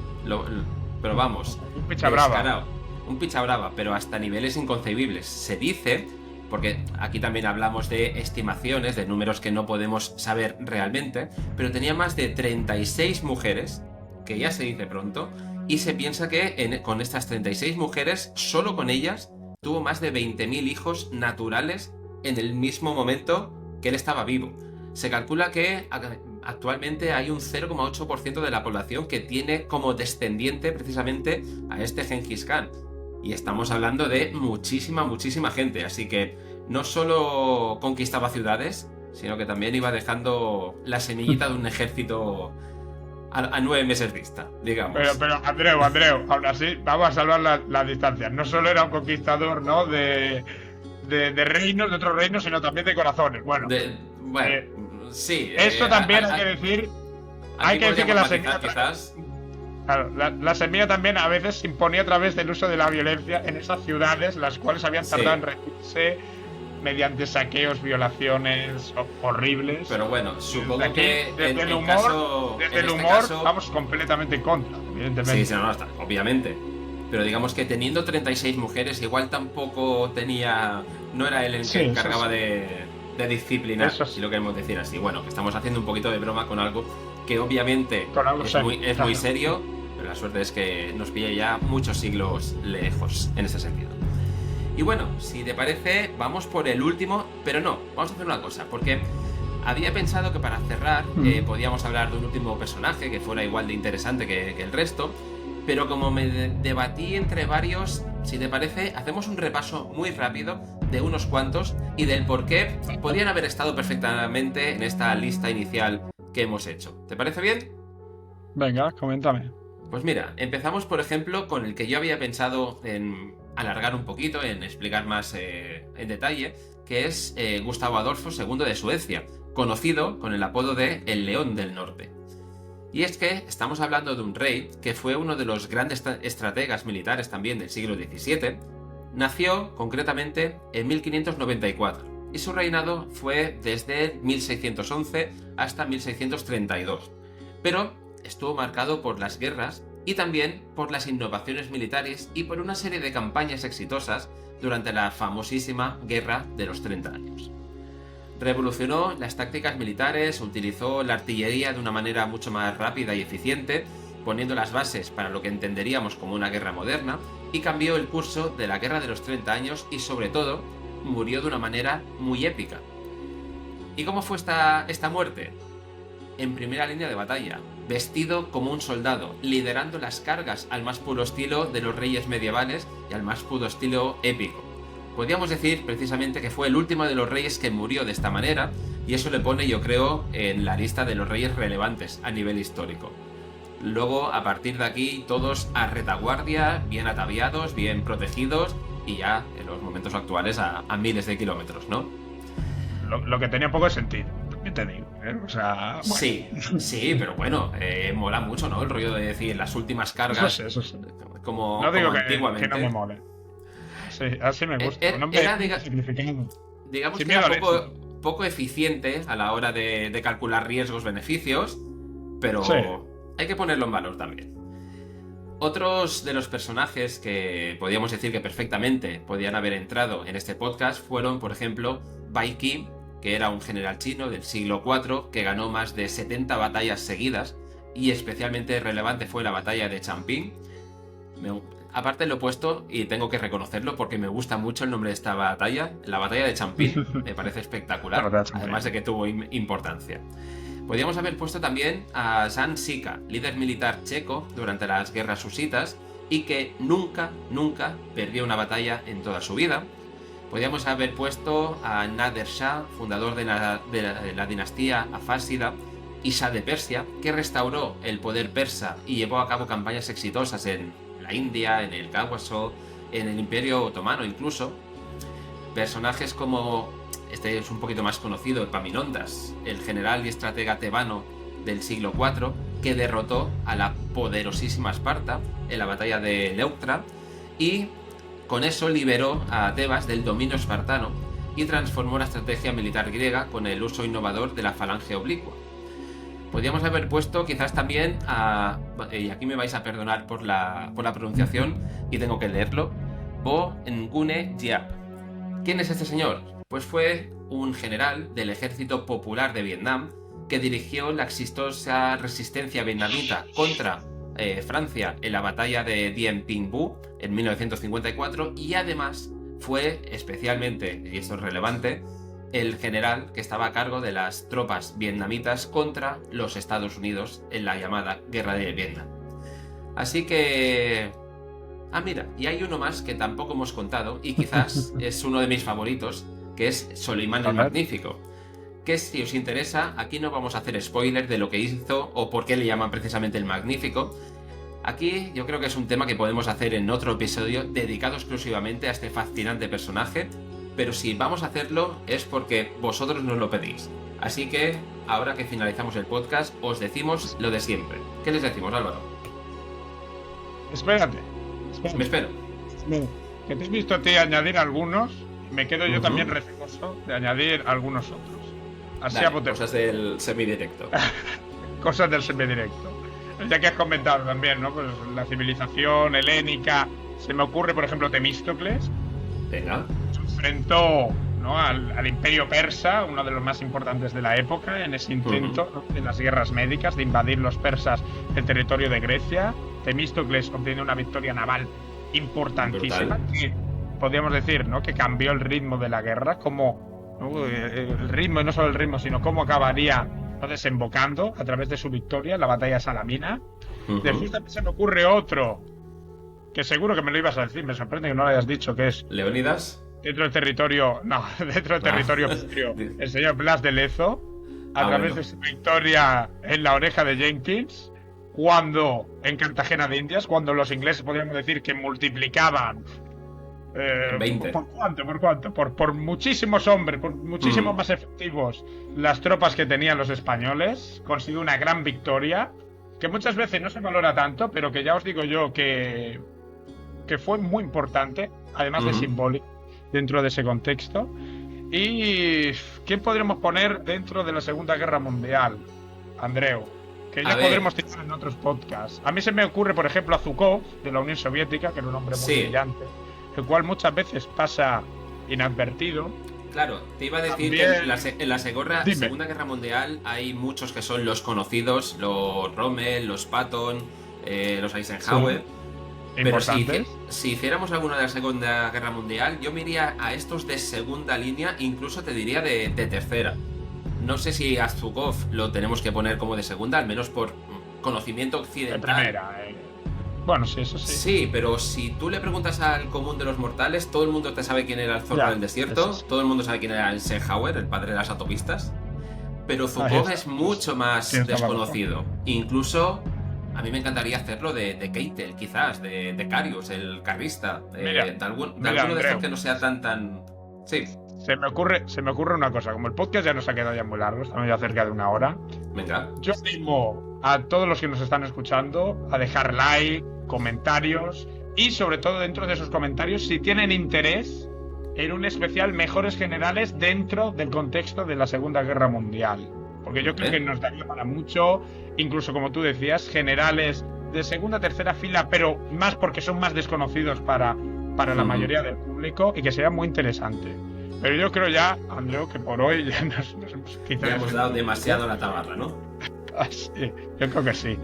pero vamos, un picha brava. Un picha brava, pero hasta niveles inconcebibles. Se dice, porque aquí también hablamos de estimaciones, de números que no podemos saber realmente, pero tenía más de 36 mujeres, que ya se dice pronto, y se piensa que con estas 36 mujeres, solo con ellas, tuvo más de 20.000 hijos naturales en el mismo momento que él estaba vivo. Se calcula que actualmente hay un 0,8% de la población que tiene como descendiente precisamente a este Gengis Khan. Y estamos hablando de muchísima gente. Así que no solo conquistaba ciudades, sino que también iba dejando la semillita de un ejército a 9 meses vista, digamos. Pero Andreu, aún así, vamos a salvar las distancias. No solo era un conquistador, ¿no? de reinos, de otros reinos, sino también de corazones. Bueno, sí. Eso también hay que decir. Hay que decir que la semilla, quizás. Claro, la semilla también a veces se imponía a través del uso de la violencia en esas ciudades, las cuales habían tardado en rendirse mediante saqueos, violaciones horribles. Pero bueno, supongo que desde el humor vamos completamente en contra, evidentemente. Sí, no, está, obviamente. Pero digamos que teniendo 36 mujeres, igual tampoco tenía. No era él el que encargaba de disciplinar, si lo queremos decir así. Bueno, que estamos haciendo un poquito de broma con algo que obviamente es muy serio, pero la suerte es que nos pilla ya muchos siglos lejos en ese sentido. Y bueno, si te parece, vamos por el último, pero no, vamos a hacer una cosa, porque había pensado que para cerrar podíamos hablar de un último personaje que fuera igual de interesante que el resto, pero como me debatí entre varios, si te parece, hacemos un repaso muy rápido de unos cuantos y del por qué podrían haber estado perfectamente en esta lista inicial que hemos hecho. ¿Te parece bien? Venga, coméntame. Pues mira, empezamos por ejemplo con el que yo había pensado en alargar un poquito, en explicar más en detalle, que es Gustavo Adolfo II de Suecia, conocido con el apodo de El León del Norte. Y es que estamos hablando de un rey que fue uno de los grandes estrategas militares también del siglo XVII. Nació concretamente en 1594 y su reinado fue desde 1611 hasta 1632. Pero estuvo marcado por las guerras y también por las innovaciones militares y por una serie de campañas exitosas durante la famosísima Guerra de los 30 años. Revolucionó las tácticas militares, utilizó la artillería de una manera mucho más rápida y eficiente, poniendo las bases para lo que entenderíamos como una guerra moderna, y cambió el curso de la Guerra de los 30 años y sobre todo murió de una manera muy épica. ¿Y cómo fue esta muerte? En primera línea de batalla, vestido como un soldado, liderando las cargas al más puro estilo de los reyes medievales y al más puro estilo épico. Podríamos decir precisamente que fue el último de los reyes que murió de esta manera, y eso le pone, yo creo, en la lista de los reyes relevantes a nivel histórico. Luego, a partir de aquí, todos a retaguardia, bien ataviados, bien protegidos, y ya en los momentos actuales a miles de kilómetros, ¿no? Lo que tenía un poco de sentido, te digo, ¿eh? O sea, bueno. Sí, pero bueno, mola mucho, ¿no? El rollo de decir las últimas cargas. Eso sí. Como no digo antiguamente. Que no me mole. Sí, así me gusta. Era, digamos que era poco eficiente a la hora de calcular riesgos-beneficios, pero sí, hay que ponerlo en valor también. Otros de los personajes que podríamos decir que perfectamente podían haber entrado en este podcast fueron, por ejemplo, Bai Qi, que era un general chino del siglo IV que ganó más de 70 batallas seguidas, y especialmente relevante fue la batalla de Champing. Aparte lo he puesto y tengo que reconocerlo porque me gusta mucho el nombre de esta batalla, la batalla de Champing. Me parece espectacular, además de que tuvo importancia. Podríamos haber puesto también a Jan Žižka, líder militar checo durante las guerras husitas y que nunca perdió una batalla en toda su vida. Podríamos haber puesto a Nader Shah, fundador de la dinastía afásida y Shah de Persia, que restauró el poder persa y llevó a cabo campañas exitosas en la India, en el Cáucaso, en el Imperio Otomano incluso. Personajes como, este es un poquito más conocido, Epaminondas, el general y estratega tebano del siglo IV, que derrotó a la poderosísima Esparta en la batalla de Leuctra y con eso liberó a Tebas del dominio espartano y transformó la estrategia militar griega con el uso innovador de la falange oblicua. Podríamos haber puesto quizás también a, y aquí me vais a perdonar por la pronunciación y tengo que leerlo, Bo Ngune Giap. ¿Quién es este señor? Pues fue un general del Ejército Popular de Vietnam que dirigió la exitosa resistencia vietnamita contra Francia en la batalla de Dien Bien Phu en 1954 y además fue especialmente, y esto es relevante, el general que estaba a cargo de las tropas vietnamitas contra los Estados Unidos en la llamada Guerra de Vietnam. Así que... mira, y hay uno más que tampoco hemos contado y quizás es uno de mis favoritos, que es Solimán el Magnífico. Que si os interesa, aquí no vamos a hacer spoiler de lo que hizo o por qué le llaman precisamente el Magnífico. Aquí yo creo que es un tema que podemos hacer en otro episodio dedicado exclusivamente a este fascinante personaje, pero si vamos a hacerlo es porque vosotros nos lo pedís. Así que, ahora que finalizamos el podcast, os decimos lo de siempre. ¿Qué les decimos, Álvaro? Espérate. Me espero. Que te has visto a ti añadir algunos, me quedo yo también receloso de añadir algunos otros. Así Dale, cosas del semidirecto. Cosas del semidirecto. Ya que has comentado también, ¿no? Pues la civilización helénica. Se me ocurre, por ejemplo, Temístocles. Venga. Se enfrentó, ¿no?, al imperio persa, uno de los más importantes de la época, en ese intento, ¿no?, de las guerras médicas, de invadir los persas el territorio de Grecia. Temístocles obtiene una victoria naval importantísima, que podríamos decir, ¿no?, que cambió el ritmo de la guerra, como el ritmo, y no solo el ritmo, sino cómo acabaría, ¿no?, desembocando a través de su victoria en la batalla de Salamina. Después también se me ocurre otro, que seguro que me lo ibas a decir, me sorprende que no lo hayas dicho, que es... ¿Leónidas? Dentro del territorio patrio, el señor Blas de Lezo, a través de su victoria en la oreja de Jenkins, cuando en Cartagena de Indias, cuando los ingleses podríamos decir que multiplicaban 20. ¿Por cuánto? Por muchísimos hombres, por muchísimos más efectivos las tropas que tenían los españoles. Consiguió una gran victoria que muchas veces no se valora tanto, pero que ya os digo yo que fue muy importante, además de simbólico, dentro de ese contexto. ¿Y quién podremos poner dentro de la Segunda Guerra Mundial, Andreu? Que ya podremos tirar en otros podcasts. A mí se me ocurre, por ejemplo, a Zhukov, de la Unión Soviética, que era un hombre muy brillante, el cual muchas veces pasa inadvertido. Claro, te iba a decir también... que en la Segunda Guerra Mundial hay muchos que son los conocidos, los Rommel, los Patton, los Eisenhower. Pero si hiciéramos alguno de la Segunda Guerra Mundial, yo me iría a estos de segunda línea, incluso te diría de tercera. No sé si a Zhukov lo tenemos que poner como de segunda, al menos por conocimiento occidental. De primera, Bueno, sí, eso sí. Sí, pero si tú le preguntas al común de los mortales, todo el mundo te sabe quién era el zorro del desierto, todo el mundo sabe quién era Eisenhower, el padre de las autopistas, pero Zhukov es mucho más desconocido. Incluso a mí me encantaría hacerlo de Keitel, quizás, de Carius, el carrista, de alguno de estos que no sea tan... Sí. Se me ocurre una cosa, como el podcast ya nos ha quedado ya muy largo, estamos ya cerca de 1 hora. Venga. Yo animo a todos los que nos están escuchando a dejar like, comentarios y sobre todo dentro de esos comentarios si tienen interés en un especial mejores generales dentro del contexto de la Segunda Guerra Mundial, porque yo creo que nos daría para mucho, incluso como tú decías, generales de segunda, tercera fila, pero más porque son más desconocidos para la mayoría del público y que sería muy interesante. Pero yo creo ya, Andreu, que por hoy ya nos hemos dado demasiado la tabarra, ¿no? Sí, yo creo que sí.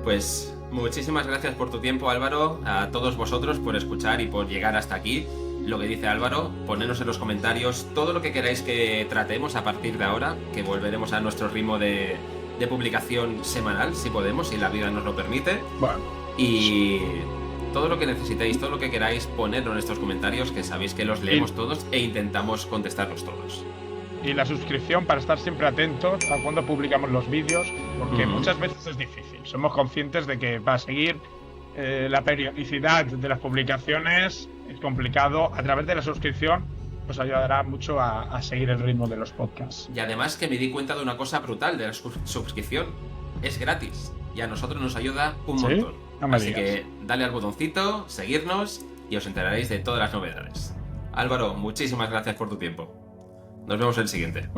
Pues muchísimas gracias por tu tiempo, Álvaro, a todos vosotros por escuchar y por llegar hasta aquí. Lo que dice Álvaro, ponednos en los comentarios todo lo que queráis que tratemos a partir de ahora, que volveremos a nuestro ritmo de publicación semanal, si podemos, si la vida nos lo permite. Bueno. Y todo lo que necesitéis, todo lo que queráis, ponedlo en estos comentarios, que sabéis que los leemos todos e intentamos contestarlos todos. Y la suscripción para estar siempre atentos a cuando publicamos los vídeos, porque muchas veces es difícil. Somos conscientes de que para seguir la periodicidad de las publicaciones es complicado. A través de la suscripción os ayudará mucho a seguir el ritmo de los podcasts. Y además que me di cuenta de una cosa brutal de la suscripción. Es gratis y a nosotros nos ayuda un montón. No me Así digas. que dale al botoncito, seguirnos y os enteraréis de todas las novedades. Álvaro, muchísimas gracias por tu tiempo. Nos vemos en el siguiente.